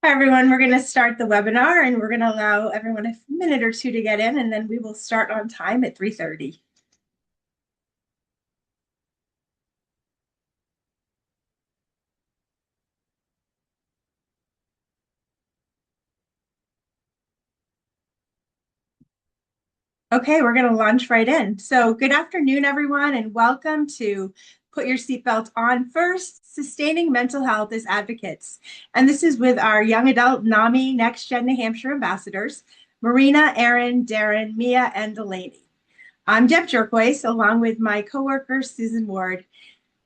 Hi, everyone. We're going to start the webinar and we're going to allow everyone a minute or two to get in, and then we will start on time at 3:30. Okay, we're going to launch right in. So good afternoon, everyone, and welcome to Put Your Seatbelt On First, Sustaining Mental Health as Advocates. And this is with our young adult NAMI Next Gen New Hampshire ambassadors, Marina, Erin, Darren, Mia, and Delaney. I'm Deb Jerkways, along with my coworker, Susan Ward.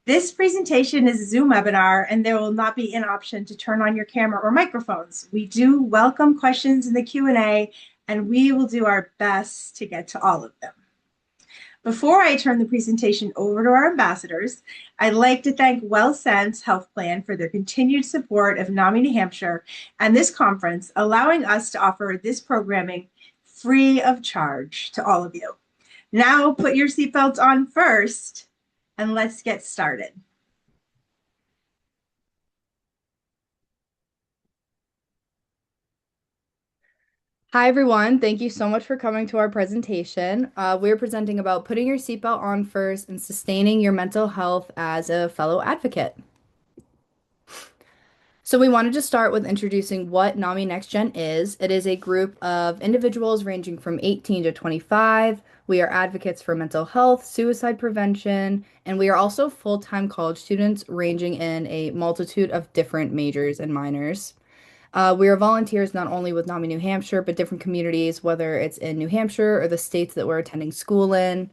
This presentation is a Zoom webinar, and there will not be an option to turn on your camera or microphones. We do welcome questions in the Q&A, and we will do our best to get to all of them. Before I turn the presentation over to our ambassadors, I'd like to thank WellSense Health Plan for their continued support of NAMI New Hampshire and this conference, allowing us to offer this programming free of charge to all of you. Now put your seatbelts on first, and let's get started. Hi, everyone. Thank you so much for coming to our presentation. We're presenting about putting your seatbelt on first and sustaining your mental health as a fellow advocate. So we wanted to start with introducing what NAMI Next Gen is. It is a group of individuals ranging from 18 to 25. We are advocates for mental health, suicide prevention, and we are also full-time college students ranging in a multitude of different majors and minors. We are volunteers not only with NAMI New Hampshire, but different communities, whether it's in New Hampshire or the states that we're attending school in.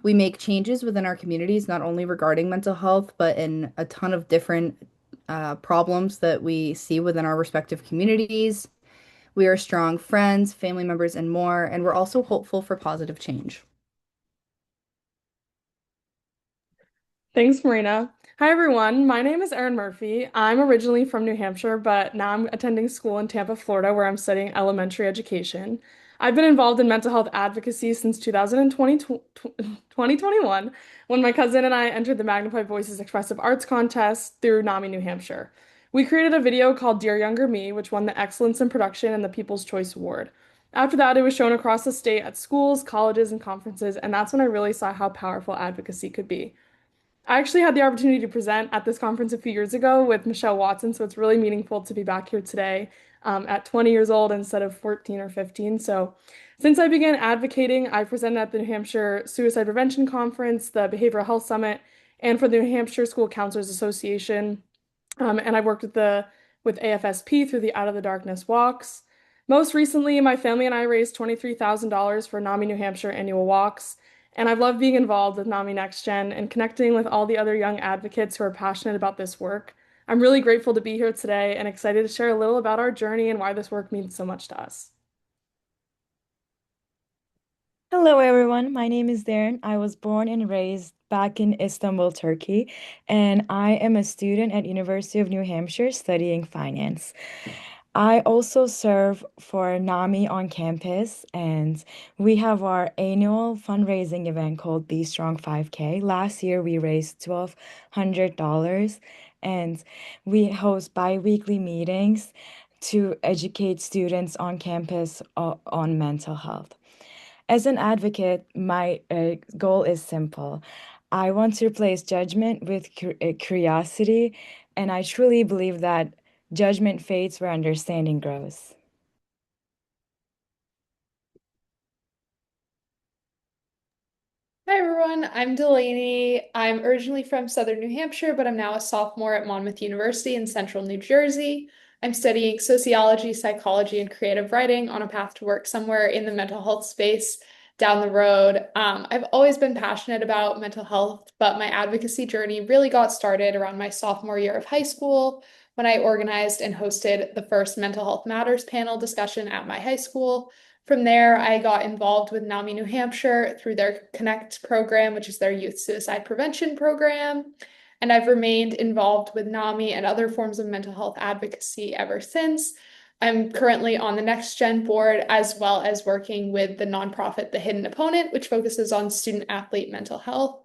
We make changes within our communities, not only regarding mental health, but in a ton of different problems that we see within our respective communities. We are strong friends, family members, and more, and we're also hopeful for positive change. Thanks, Marina. Hi, everyone. My name is Erin Murphy. I'm originally from New Hampshire, but now I'm attending school in Tampa, Florida, where I'm studying elementary education. I've been involved in mental health advocacy since 2021, when my cousin and I entered the Magnified Voices Expressive Arts Contest through NAMI New Hampshire. We created a video called Dear Younger Me, which won the Excellence in Production and the People's Choice Award. After that, it was shown across the state at schools, colleges, and conferences, and that's when I really saw how powerful advocacy could be. I actually had the opportunity to present at this conference a few years ago with Michelle Watson, so it's really meaningful to be back here today at 20 years old instead of 14 or 15. So, since I began advocating, I presented at the New Hampshire Suicide Prevention Conference, the Behavioral Health Summit, and for the New Hampshire School Counselors Association. And I worked with AFSP through the Out of the Darkness walks. Most recently, my family and I raised $23,000 for NAMI New Hampshire annual walks. And I've loved being involved with NAMI Next Gen and connecting with all the other young advocates who are passionate about this work. I'm really grateful to be here today and excited to share a little about our journey and why this work means so much to us. Hello, everyone. My name is Darren. I was born and raised back in Istanbul, Turkey, and I am a student at University of New Hampshire studying finance. I also serve for NAMI on campus, and we have our annual fundraising event called Be Strong 5K. Last year, we raised $1,200, and we host bi-weekly meetings to educate students on campus on mental health. As an advocate, my goal is simple. I want to replace judgment with curiosity, and I truly believe that judgment fades where understanding grows. Hi everyone, I'm Delaney. I'm originally from Southern New Hampshire, but I'm now a sophomore at Monmouth University in Central New Jersey. I'm studying sociology, psychology, and creative writing on a path to work somewhere in the mental health space down the road. I've always been passionate about mental health, but my advocacy journey really got started around my sophomore year of high school when I organized and hosted the first Mental Health Matters panel discussion at my high school. From there, I got involved with NAMI New Hampshire through their Connect program, which is their youth suicide prevention program. And I've remained involved with NAMI and other forms of mental health advocacy ever since. I'm currently on the Next Gen board, as well as working with the nonprofit The Hidden Opponent, which focuses on student athlete mental health.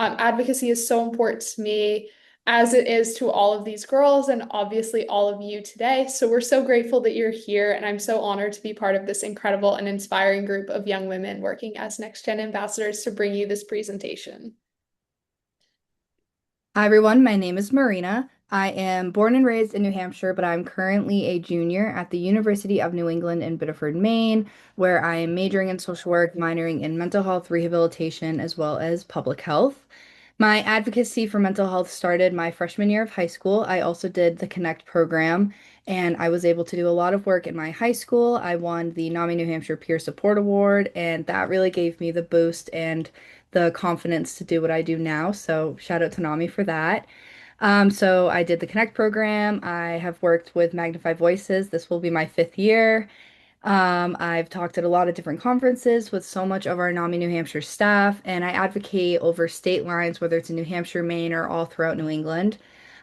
Advocacy is so important to me. as it is to all of these girls and obviously all of you today. So we're so grateful that you're here, and I'm so honored to be part of this incredible and inspiring group of young women working as Next Gen ambassadors to bring you this presentation. Hi, everyone. My name is Marina. I am born and raised in New Hampshire, but I'm currently a junior at the University of New England in Biddeford, Maine, where I am majoring in social work, minoring in mental health rehabilitation, as well as public health. My advocacy for mental health started my freshman year of high school. I also did the Connect program, and I was able to do a lot of work in my high school. I won the NAMI New Hampshire Peer Support Award, and that really gave me the boost and the confidence to do what I do now. So shout out to NAMI for that. So I did the Connect program. I have worked with Magnify Voices. This will be my 5th year. I've talked at a lot of different conferences with so much of our NAMI New Hampshire staff, and I advocate over state lines, whether it's in New Hampshire, Maine, or all throughout New England.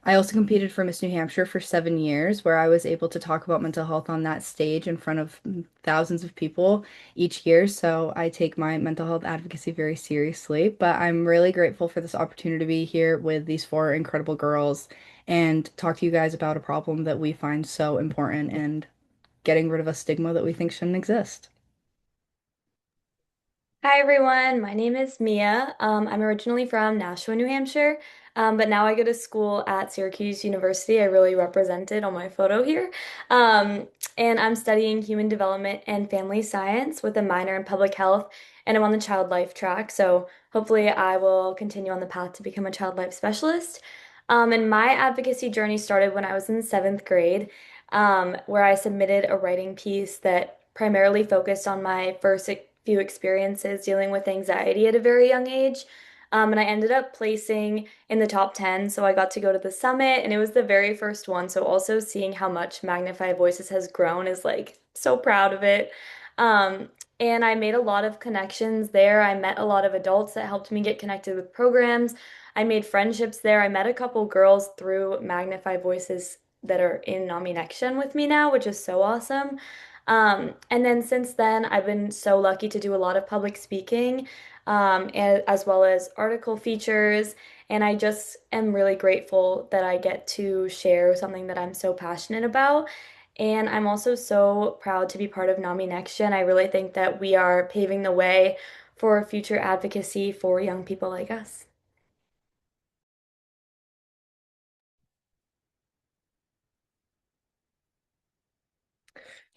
I also competed for Miss New Hampshire for 7 years, where I was able to talk about mental health on that stage in front of thousands of people each year. So I take my mental health advocacy very seriously. But I'm really grateful for this opportunity to be here with these four incredible girls and talk to you guys about a problem that we find so important and getting rid of a stigma that we think shouldn't exist. Hi everyone, my name is Mia. I'm originally from Nashua, New Hampshire, but now I go to school at Syracuse University. I really represent it on my photo here. Um, and I'm studying human development and family science with a minor in public health, and I'm on the child life track. So hopefully I will continue on the path to become a child life specialist. And my advocacy journey started when I was in 7th grade, where I submitted a writing piece that primarily focused on my first few experiences dealing with anxiety at a very young age. And I ended up placing in the top 10. So I got to go to the summit, and it was the very first one. So also seeing how much Magnify Voices has grown is like so proud of it. Um, and I made a lot of connections there. I met a lot of adults that helped me get connected with programs. I made friendships there. I met a couple girls through Magnify Voices that are in NAMI Next Gen with me now, which is so awesome. And then since then, I've been so lucky to do a lot of public speaking, as well as article features. And I just am really grateful that I get to share something that I'm so passionate about. And I'm also so proud to be part of NAMI Next Gen. I really think that we are paving the way for future advocacy for young people like us.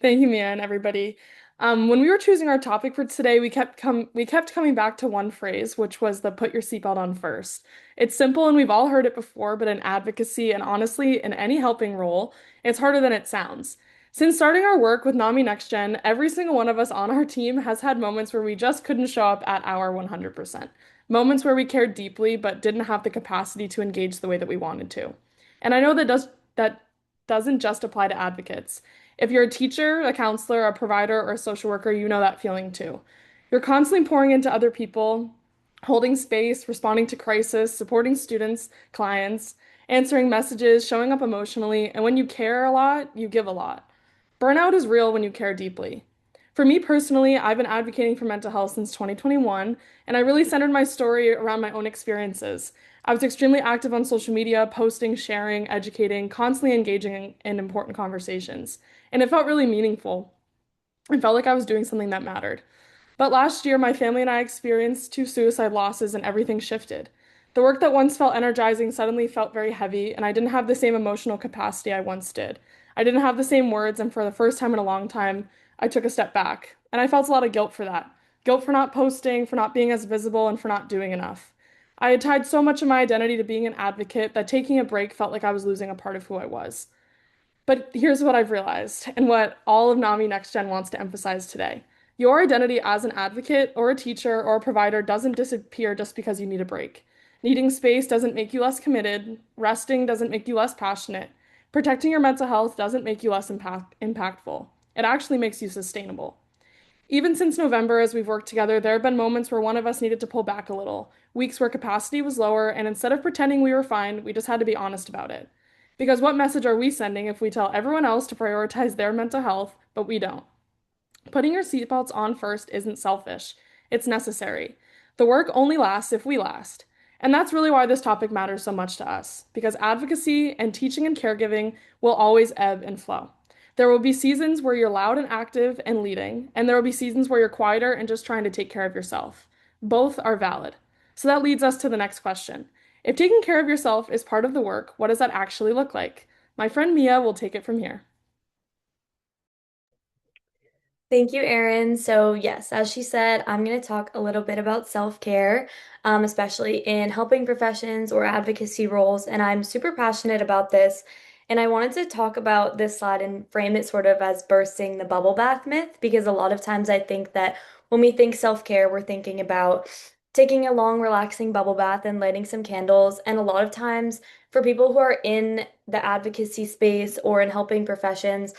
Thank you, Mia, and everybody. When we were choosing our topic for today, we kept coming back to one phrase, which was the put your seatbelt on first. It's simple and we've all heard it before, but in advocacy and honestly in any helping role, it's harder than it sounds. Since starting our work with NAMI Next Gen, every single one of us on our team has had moments where we just couldn't show up at our 100%. Moments where we cared deeply but didn't have the capacity to engage the way that we wanted to. And I know that doesn't just apply to advocates. If you're a teacher, a counselor, a provider, or a social worker, you know that feeling too. You're constantly pouring into other people, holding space, responding to crisis, supporting students, clients, answering messages, showing up emotionally, and when you care a lot, you give a lot. Burnout is real when you care deeply. For me personally, I've been advocating for mental health since 2021, and I really centered my story around my own experiences. I was extremely active on social media, posting, sharing, educating, constantly engaging in important conversations. And it felt really meaningful. It felt like I was doing something that mattered. But last year, my family and I experienced 2 suicide losses, and everything shifted. The work that once felt energizing suddenly felt very heavy, and I didn't have the same emotional capacity I once did. I didn't have the same words, and for the first time in a long time, I took a step back. And I felt a lot of guilt for that. Guilt for not posting, for not being as visible, and for not doing enough. I had tied so much of my identity to being an advocate that taking a break felt like I was losing a part of who I was. But here's what I've realized, and what all of NAMI Next Gen wants to emphasize today. Your identity as an advocate or a teacher or a provider doesn't disappear just because you need a break. Needing space doesn't make you less committed. Resting doesn't make you less passionate. Protecting your mental health doesn't make you less impactful. It actually makes you sustainable. Even since November, as we've worked together, there have been moments where one of us needed to pull back a little, weeks where capacity was lower, and instead of pretending we were fine, we just had to be honest about it. Because what message are we sending if we tell everyone else to prioritize their mental health, but we don't? Putting your seatbelts on first isn't selfish, it's necessary. The work only lasts if we last. And that's really why this topic matters so much to us, because advocacy and teaching and caregiving will always ebb and flow. There will be seasons where you're loud and active and leading, and there will be seasons where you're quieter and just trying to take care of yourself. Both are valid. So that leads us to the next question. If taking care of yourself is part of the work, what does that actually look like? My friend Mia will take it from here. Thank you, Erin. So, yes, as she said, I'm going to talk a little bit about self-care, especially in helping professions or advocacy roles. And I'm super passionate about this. And I wanted to talk about this slide and frame it sort of as bursting the bubble bath myth, because a lot of times I think that when we think self-care, we're thinking about taking a long, relaxing bubble bath and lighting some candles. And a lot of times, for people who are in the advocacy space or in helping professions,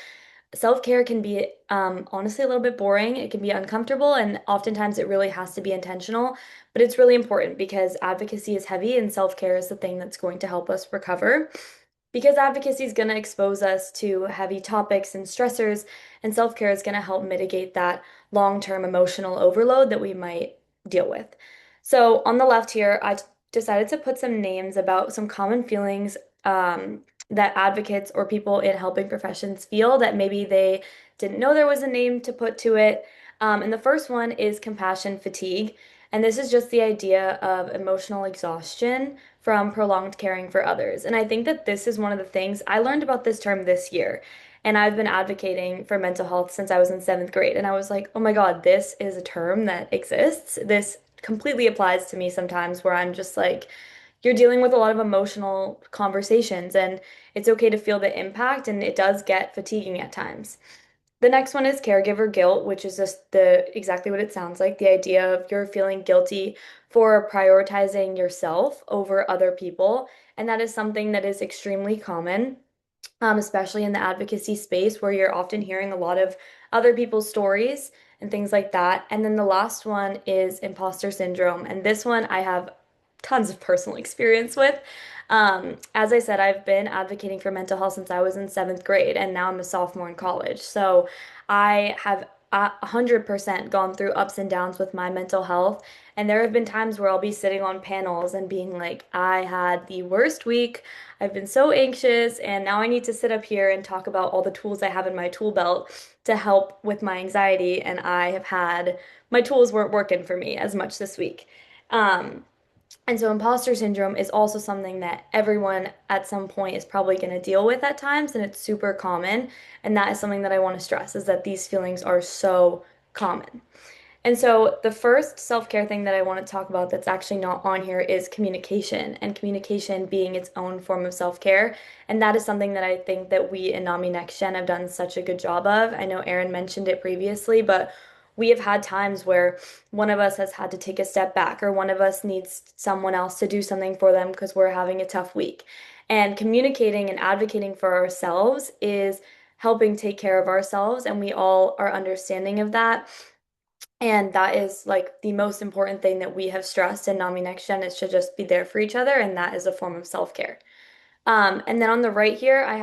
self-care can be honestly a little bit boring. It can be uncomfortable, and oftentimes it really has to be intentional. But it's really important because advocacy is heavy, and self-care is the thing that's going to help us recover. Because advocacy is going to expose us to heavy topics and stressors, and self-care is going to help mitigate that long-term emotional overload that we might deal with. So on the left here, I decided to put some names about some common feelings that advocates or people in helping professions feel that maybe they didn't know there was a name to put to it. And the first one is compassion fatigue. And this is just the idea of emotional exhaustion from prolonged caring for others. And I think that this is one of the things I learned about this term this year. And I've been advocating for mental health since I was in seventh grade. And I was like, oh my God, this is a term that exists. This completely applies to me sometimes where I'm just like, you're dealing with a lot of emotional conversations, and it's okay to feel the impact, and it does get fatiguing at times. The next one is caregiver guilt, which is just the exactly what it sounds like, the idea of you're feeling guilty for prioritizing yourself over other people. And that is something that is extremely common, especially in the advocacy space where you're often hearing a lot of other people's stories and things like that. And then the last one is imposter syndrome. And this one I have tons of personal experience with. As I said, I've been advocating for mental health since I was in seventh grade, and now I'm a sophomore in college. So I have 100% gone through ups and downs with my mental health. And there have been times where I'll be sitting on panels and being like, I had the worst week. I've been so anxious, and now I need to sit up here and talk about all the tools I have in my tool belt to help with my anxiety. And I have had my tools weren't working for me as much this week. Um, and so imposter syndrome is also something that everyone at some point is probably going to deal with at times, and it's super common. And that is something that I want to stress is that these feelings are so common. And so the first self-care thing that I want to talk about that's actually not on here is communication, and communication being its own form of self-care. And that is something that I think that we in NAMI Next Gen have done such a good job of. I know Erin mentioned it previously, but we have had times where one of us has had to take a step back, or one of us needs someone else to do something for them because we're having a tough week. And communicating and advocating for ourselves is helping take care of ourselves, and we all are understanding of that. And that is like the most important thing that we have stressed in NAMI Next Gen is to just be there for each other, and that is a form of self-care. And then on the right here, I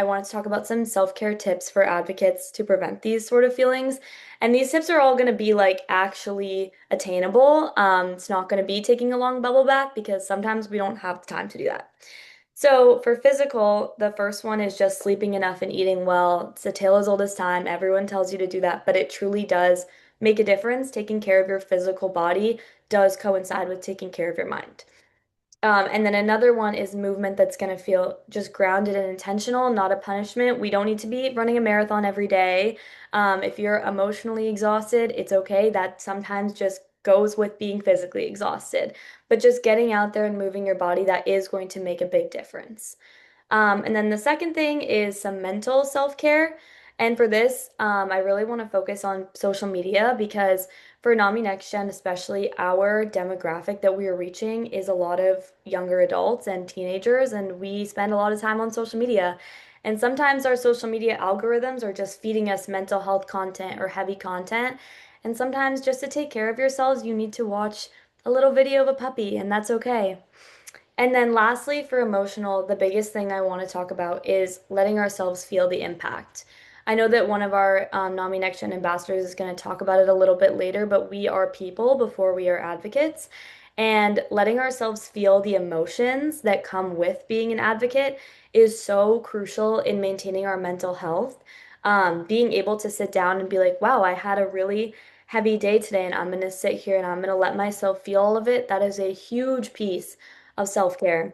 wanted to talk about some self-care tips for advocates to prevent these sort of feelings. And these tips are all going to be like actually attainable. It's not going to be taking a long bubble bath because sometimes we don't have the time to do that. So for physical, the first one is just sleeping enough and eating well. It's a tale as old as time. Everyone tells you to do that, but it truly does make a difference. Taking care of your physical body does coincide with taking care of your mind. And then another one is movement that's going to feel just grounded and intentional, not a punishment. We don't need to be running a marathon every day. If you're emotionally exhausted, it's okay. That sometimes just goes with being physically exhausted. But just getting out there and moving your body, that is going to make a big difference. And then the second thing is some mental self-care. And for this, I really want to focus on social media because for NAMI Next Gen, especially our demographic that we are reaching is a lot of younger adults and teenagers, and we spend a lot of time on social media. And sometimes our social media algorithms are just feeding us mental health content or heavy content. And sometimes just to take care of yourselves, you need to watch a little video of a puppy, and that's okay. And then lastly, for emotional, the biggest thing I want to talk about is letting ourselves feel the impact. I know that one of our NAMI Next Gen ambassadors is going to talk about it a little bit later, but we are people before we are advocates. And letting ourselves feel the emotions that come with being an advocate is so crucial in maintaining our mental health. Being able to sit down and be like, wow, I had a really heavy day today, and I'm going to sit here and I'm going to let myself feel all of it. That is a huge piece of self-care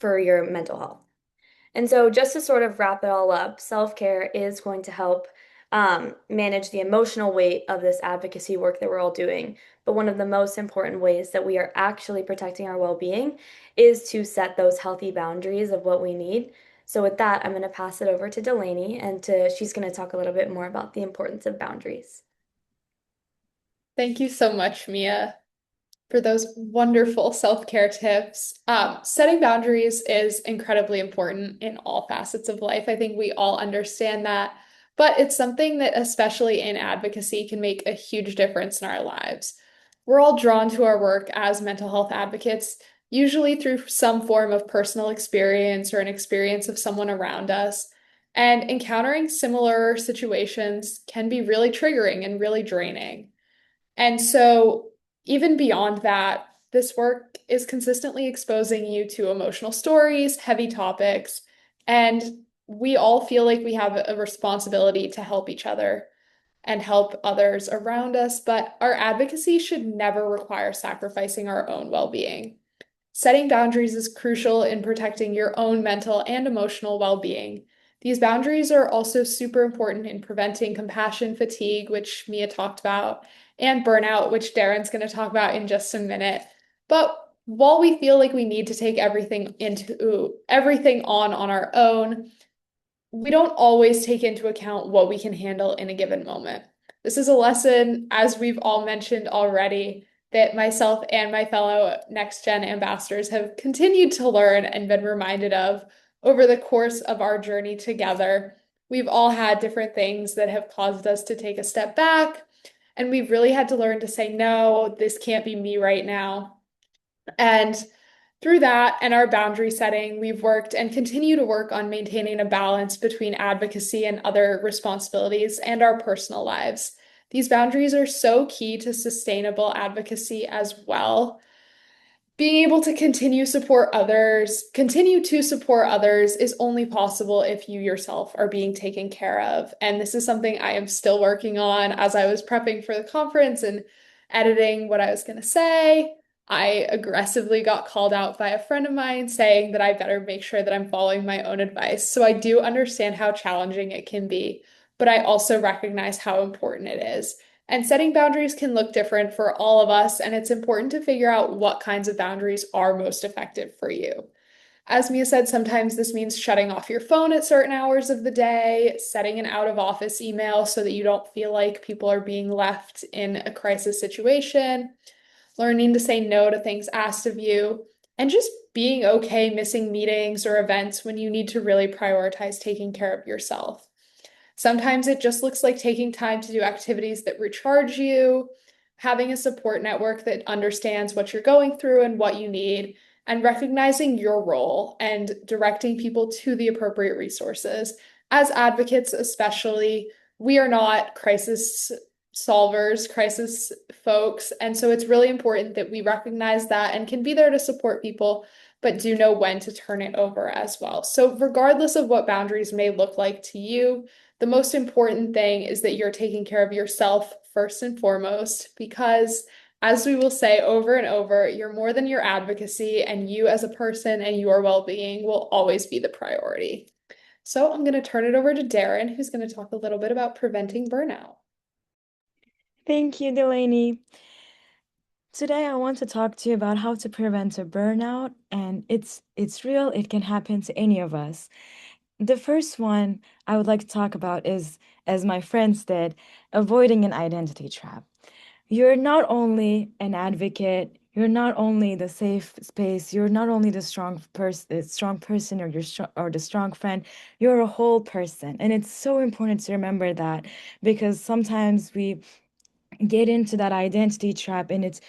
for your mental health. And so, just to sort of wrap it all up, self-care is going to help manage the emotional weight of this advocacy work that we're all doing. But one of the most important ways that we are actually protecting our well-being is to set those healthy boundaries of what we need. So with that, I'm going to pass it over to Delaney, and she's going to talk a little bit more about the importance of boundaries. Thank you so much, Mia, for those wonderful self-care tips. Setting boundaries is incredibly important in all facets of life. I think we all understand that, but it's something that, especially in advocacy, can make a huge difference in our lives. We're all drawn to our work as mental health advocates, usually through some form of personal experience or an experience of someone around us. And encountering similar situations can be really triggering and really draining. And so, even beyond that, this work is consistently exposing you to emotional stories, heavy topics, and we all feel like we have a responsibility to help each other and help others around us, but our advocacy should never require sacrificing our own well-being. Setting boundaries is crucial in protecting your own mental and emotional well-being. These boundaries are also super important in preventing compassion fatigue, which Mia talked about, and burnout, which Darren's going to talk about in just a minute. But while we feel like we need to take everything on our own, we don't always take into account what we can handle in a given moment. This is a lesson, as we've all mentioned already, that myself and my fellow Next Gen ambassadors have continued to learn and been reminded of over the course of our journey together. We've all had different things that have caused us to take a step back, and we've really had to learn to say, no, this can't be me right now. And through that and our boundary setting, we've worked and continue to work on maintaining a balance between advocacy and other responsibilities and our personal lives. These boundaries are so key to sustainable advocacy as well. Being able to continue to support others is only possible if you yourself are being taken care of. And this is something I am still working on as I was prepping for the conference and editing what I was going to say. I aggressively got called out by a friend of mine saying that I better make sure that I'm following my own advice. So I do understand how challenging it can be, but I also recognize how important it is. And setting boundaries can look different for all of us, and it's important to figure out what kinds of boundaries are most effective for you. As Mia said, sometimes this means shutting off your phone at certain hours of the day, setting an out of office email so that you don't feel like people are being left in a crisis situation, learning to say no to things asked of you, and just being okay missing meetings or events when you need to really prioritize taking care of yourself. Sometimes it just looks like taking time to do activities that recharge you, having a support network that understands what you're going through and what you need, and recognizing your role and directing people to the appropriate resources. As advocates, especially, we are not crisis solvers, crisis folks. And so it's really important that we recognize that and can be there to support people, but do know when to turn it over as well. So, regardless of what boundaries may look like to you, the most important thing is that you're taking care of yourself first and foremost, because as we will say over and over, you're more than your advocacy, and you as a person and your well-being will always be the priority. So I'm going to turn it over to Darren, who's going to talk a little bit about preventing burnout. Thank you, Delaney. Today I want to talk to you about how to prevent a burnout, and it's real, it can happen to any of us. The first one I would like to talk about is, as my friends did, avoiding an identity trap. You're not only an advocate, you're not only the safe space, you're not only the strong person, or the strong friend, you're a whole person. And it's so important to remember that, because sometimes we get into that identity trap and it's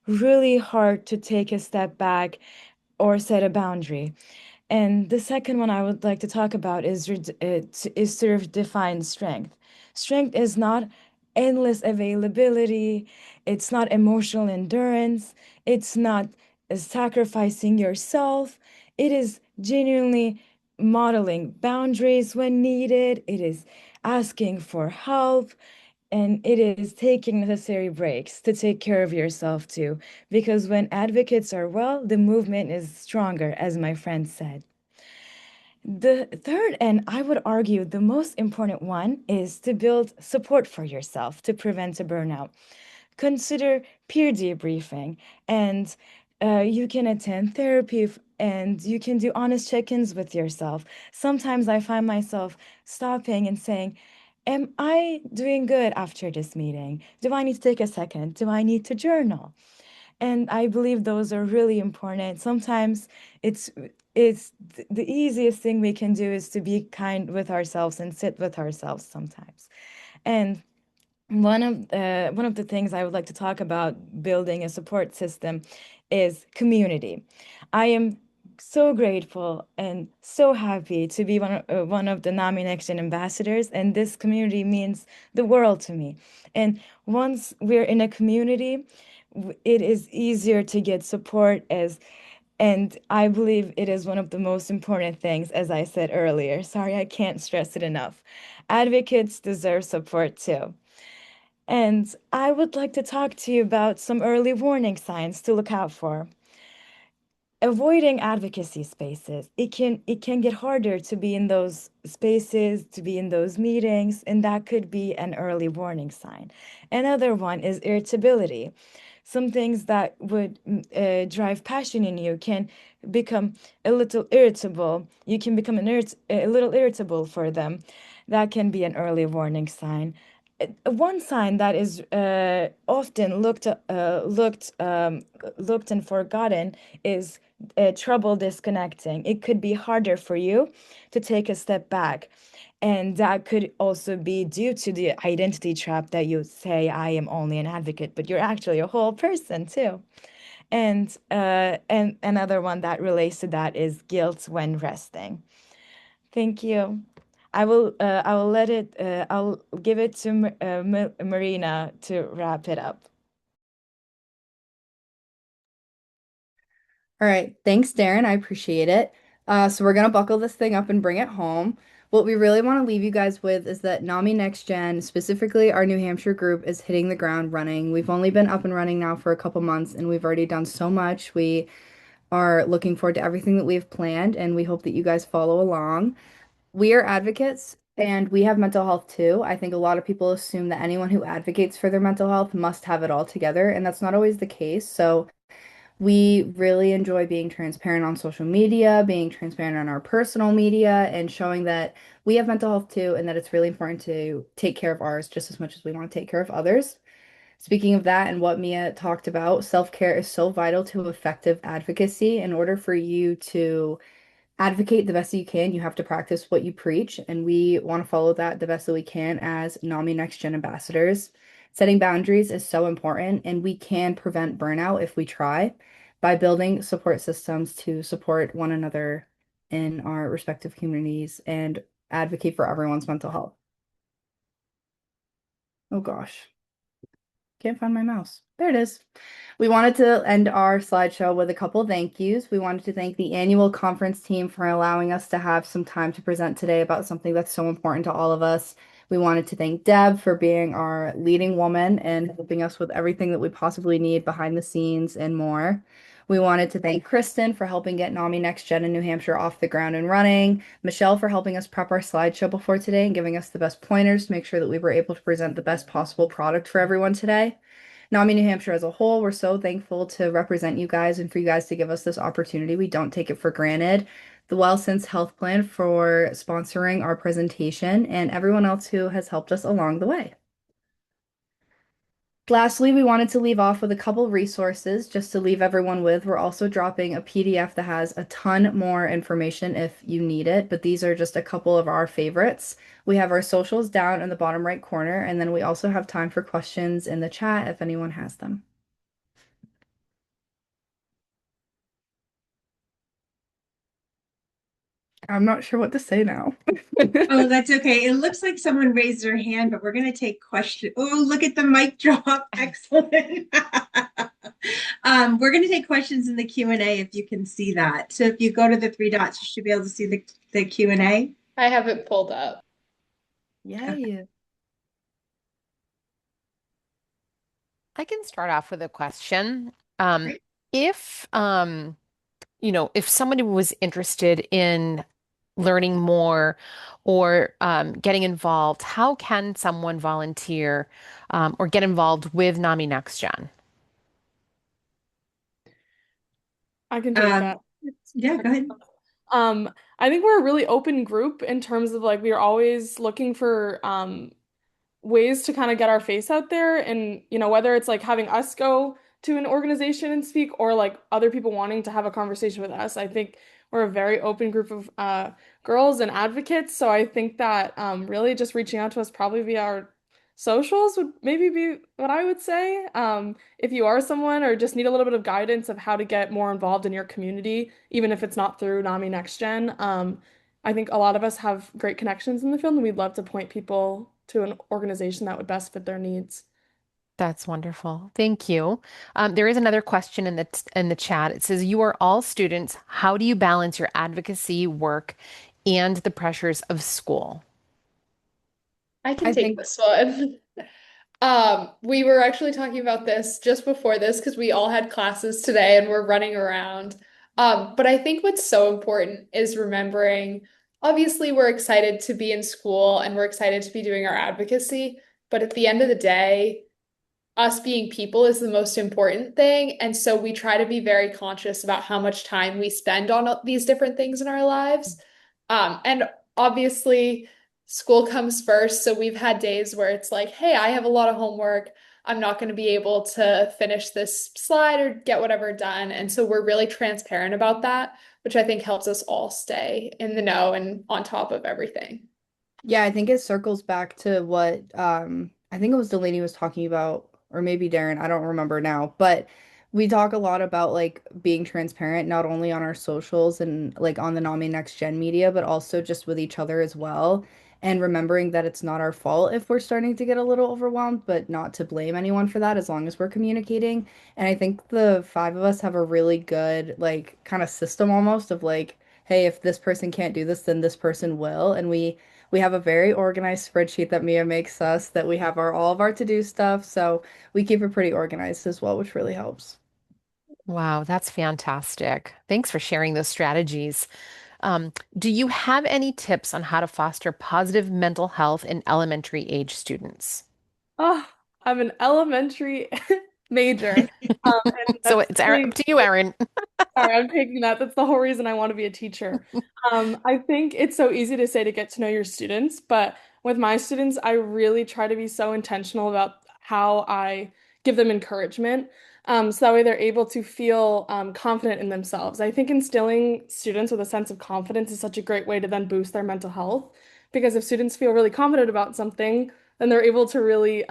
really hard to take a step back or set a boundary. And the second one I would like to talk about is sort of define strength. Strength is not endless availability, it's not emotional endurance, it's not sacrificing yourself. It is genuinely modeling boundaries when needed, it is asking for help, and it is taking necessary breaks to take care of yourself too. Because when advocates are well, the movement is stronger, as my friend said. The third, and I would argue the most important one, is to build support for yourself to prevent a burnout. Consider peer debriefing, and you can attend therapy and you can do honest check-ins with yourself. Sometimes I find myself stopping and saying, am I doing good after this meeting? Do I need to take a second? Do I need to journal? And I believe those are really important. Sometimes it's the easiest thing we can do is to be kind with ourselves and sit with ourselves sometimes. And one of the things I would like to talk about building a support system is community. I am so grateful and so happy to be one of the NAMI Next Gen ambassadors, and this community means the world to me. And once we're in a community, it is easier to get support as and I believe it is one of the most important things, as I said earlier. Sorry, I can't stress it enough. Advocates deserve support too. And I would like to talk to you about some early warning signs to look out for. Avoiding advocacy spaces. It can get harder to be in those spaces, to be in those meetings, and that could be an early warning sign. Another one is irritability. Some things that would drive passion in you can become a little irritable. You can become a little irritable for them. That can be an early warning sign. One sign that is often looked and forgotten is trouble disconnecting. It could be harder for you to take a step back. And that could also be due to the identity trap that you say, I am only an advocate, but you're actually a whole person too. And another one that relates to that is guilt when resting. Thank you. I'll give it to Marina to wrap it up. All right, thanks, Darren. I appreciate it. So we're gonna buckle this thing up and bring it home. What we really want to leave you guys with is that NAMI Next Gen, specifically our New Hampshire group, is hitting the ground running. We've only been up and running now for a couple months, and we've already done so much. We are looking forward to everything that we've planned, and we hope that you guys follow along. We are advocates and we have mental health too. I think a lot of people assume that anyone who advocates for their mental health must have it all together, and that's not always the case. So we really enjoy being transparent on social media, being transparent on our personal media, and showing that we have mental health too, and that it's really important to take care of ours just as much as we want to take care of others. Speaking of that and what Mia talked about, self-care is so vital to effective advocacy. In order for you to advocate the best that you can, you have to practice what you preach, and we want to follow that the best that we can as NAMI Next Gen ambassadors. Setting boundaries is so important, and we can prevent burnout if we try by building support systems to support one another in our respective communities and advocate for everyone's mental health. Oh gosh. Can't find my mouse. There it is. We wanted to end our slideshow with a couple thank yous. We wanted to thank the annual conference team for allowing us to have some time to present today about something that's so important to all of us. We wanted to thank Deb for being our leading woman and helping us with everything that we possibly need behind the scenes and more. We wanted to thank Kristen for helping get NAMI Next Gen in New Hampshire off the ground and running, Michelle for helping us prep our slideshow before today and giving us the best pointers to make sure that we were able to present the best possible product for everyone today. NAMI New Hampshire as a whole, we're so thankful to represent you guys and for you guys to give us this opportunity. We don't take it for granted. The WellSense Health Plan for sponsoring our presentation and everyone else who has helped us along the way. Lastly, we wanted to leave off with a couple resources just to leave everyone with. We're also dropping a PDF that has a ton more information if you need it, but these are just a couple of our favorites. We have our socials down in the bottom right corner, and then we also have time for questions in the chat if anyone has them. I'm not sure what to say now. Oh, that's okay. It looks like someone raised their hand, but we're going to take questions. Oh, look at the mic drop. Excellent. We're going to take questions in the Q&A if you can see that. So if you go to the three dots, you should be able to see the Q&A. I have it pulled up. Yay. I can start off with a question. Great. If if somebody was interested in learning more or getting involved, how can someone volunteer or get involved with NAMI Next Gen? I can take that. Yeah, go ahead. Um, I think we're a really open group in terms of like we are always looking for ways to kind of get our face out there, and whether it's like having us go to an organization and speak or like other people wanting to have a conversation with us. I think we're a very open group of girls and advocates, so I think that really just reaching out to us probably via our socials would maybe be what I would say. If you are someone or just need a little bit of guidance of how to get more involved in your community, even if it's not through NAMI Next Gen, I think a lot of us have great connections in the field, and we'd love to point people to an organization that would best fit their needs. That's wonderful. Thank you. There is another question in the chat. It says, "You are all students. How do you balance your advocacy work and the pressures of school?" I can I take think this one. We were actually talking about this just before this because we all had classes today and we're running around. But I think what's so important is remembering, obviously, we're excited to be in school and we're excited to be doing our advocacy, but at the end of the day, us being people is the most important thing. And so we try to be very conscious about how much time we spend on these different things in our lives. And obviously, school comes first. So we've had days where it's like, hey, I have a lot of homework. I'm not going to be able to finish this slide or get whatever done. And so we're really transparent about that, which I think helps us all stay in the know and on top of everything. Yeah, I think it circles back to what I think it was Delaney was talking about, or maybe Darren, I don't remember now, but we talk a lot about like being transparent, not only on our socials and like on the NAMI Next Gen media, but also just with each other as well. And remembering that it's not our fault if we're starting to get a little overwhelmed, but not to blame anyone for that as long as we're communicating. And I think the five of us have a really good like kind of system almost of like, hey, if this person can't do this, then this person will. And we have a very organized spreadsheet that Mia makes us that we have all of our to-do stuff. So we keep it pretty organized as well, which really helps. Wow, that's fantastic. Thanks for sharing those strategies. Do you have any tips on how to foster positive mental health in elementary age students? Oh, I'm an elementary major. And So that's it's up really, to you, Erin. sorry, I'm taking that. That's the whole reason I want to be a teacher. I think it's so easy to say to get to know your students, but with my students, I really try to be so intentional about how I give them encouragement. So that way they're able to feel confident in themselves. I think instilling students with a sense of confidence is such a great way to then boost their mental health. Because if students feel really confident about something, then they're able to really,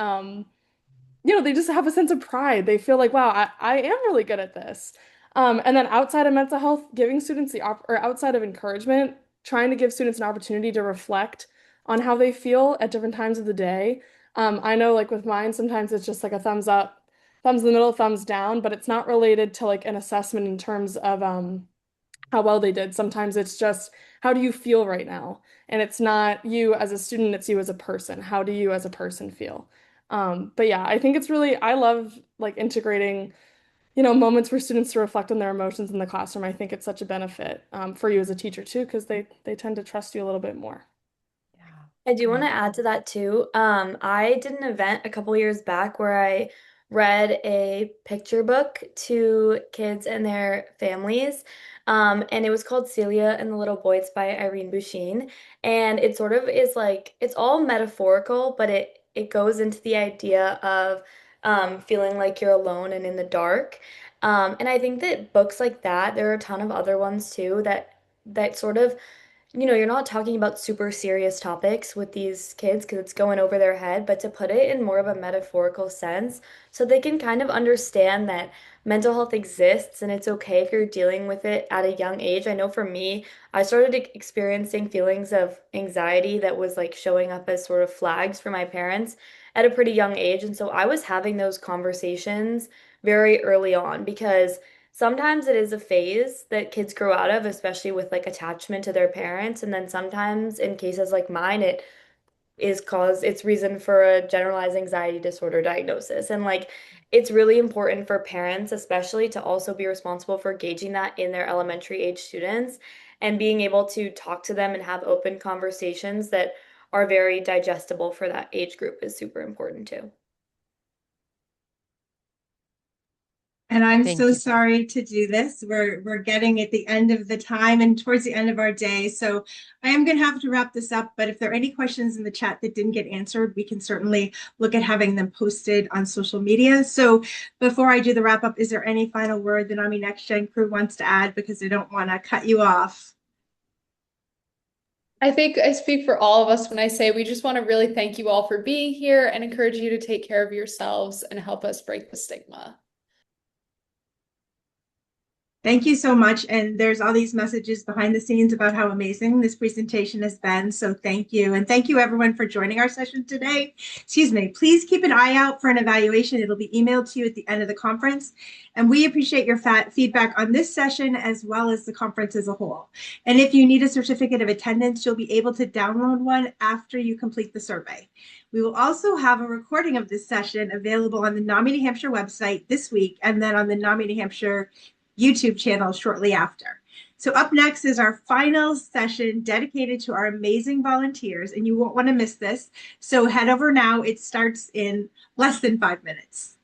they just have a sense of pride. They feel like, wow, I am really good at this. And then outside of mental health, giving students or outside of encouragement, trying to give students an opportunity to reflect on how they feel at different times of the day. I know, like with mine, sometimes it's just like a thumbs up, thumbs in the middle, thumbs down, but it's not related to like an assessment in terms of how well they did. Sometimes it's just, how do you feel right now? And it's not you as a student, it's you as a person. How do you as a person feel? But yeah, I think it's really, I love like integrating, moments for students to reflect on their emotions in the classroom. I think it's such a benefit for you as a teacher too, because they tend to trust you a little bit more. Yeah. I do want Yeah. to add to that too. I did an event a couple years back where I read a picture book to kids and their families. And it was called Celia and the Little Boy. It's by Irene Busheen. And it sort of is like, it's all metaphorical, but it goes into the idea of feeling like you're alone and in the dark. And I think that books like that, there are a ton of other ones too that sort of you're not talking about super serious topics with these kids because it's going over their head, but to put it in more of a metaphorical sense so they can kind of understand that mental health exists and it's okay if you're dealing with it at a young age. I know for me, I started experiencing feelings of anxiety that was like showing up as sort of flags for my parents at a pretty young age. And so I was having those conversations very early on because sometimes it is a phase that kids grow out of, especially with like attachment to their parents. And then sometimes in cases like mine, it's reason for a generalized anxiety disorder diagnosis. And like it's really important for parents, especially to also be responsible for gauging that in their elementary age students and being able to talk to them and have open conversations that are very digestible for that age group is super important too. And I'm Thank so you. sorry to do this. We're getting at the end of the time and towards the end of our day. So I am going to have to wrap this up. But if there are any questions in the chat that didn't get answered, we can certainly look at having them posted on social media. So before I do the wrap up, is there any final word the NAMI Next Gen crew wants to add? Because I don't want to cut you off. I think I speak for all of us when I say we just want to really thank you all for being here and encourage you to take care of yourselves and help us break the stigma. Thank you so much. And there's all these messages behind the scenes about how amazing this presentation has been. So thank you. And thank you everyone for joining our session today. Excuse me. Please keep an eye out for an evaluation. It'll be emailed to you at the end of the conference. And we appreciate your feedback on this session as well as the conference as a whole. And if you need a certificate of attendance, you'll be able to download one after you complete the survey. We will also have a recording of this session available on the NAMI New Hampshire website this week and then on the NAMI New Hampshire YouTube channel shortly after. So up next is our final session dedicated to our amazing volunteers, and you won't want to miss this. So head over now. It starts in less than 5 minutes.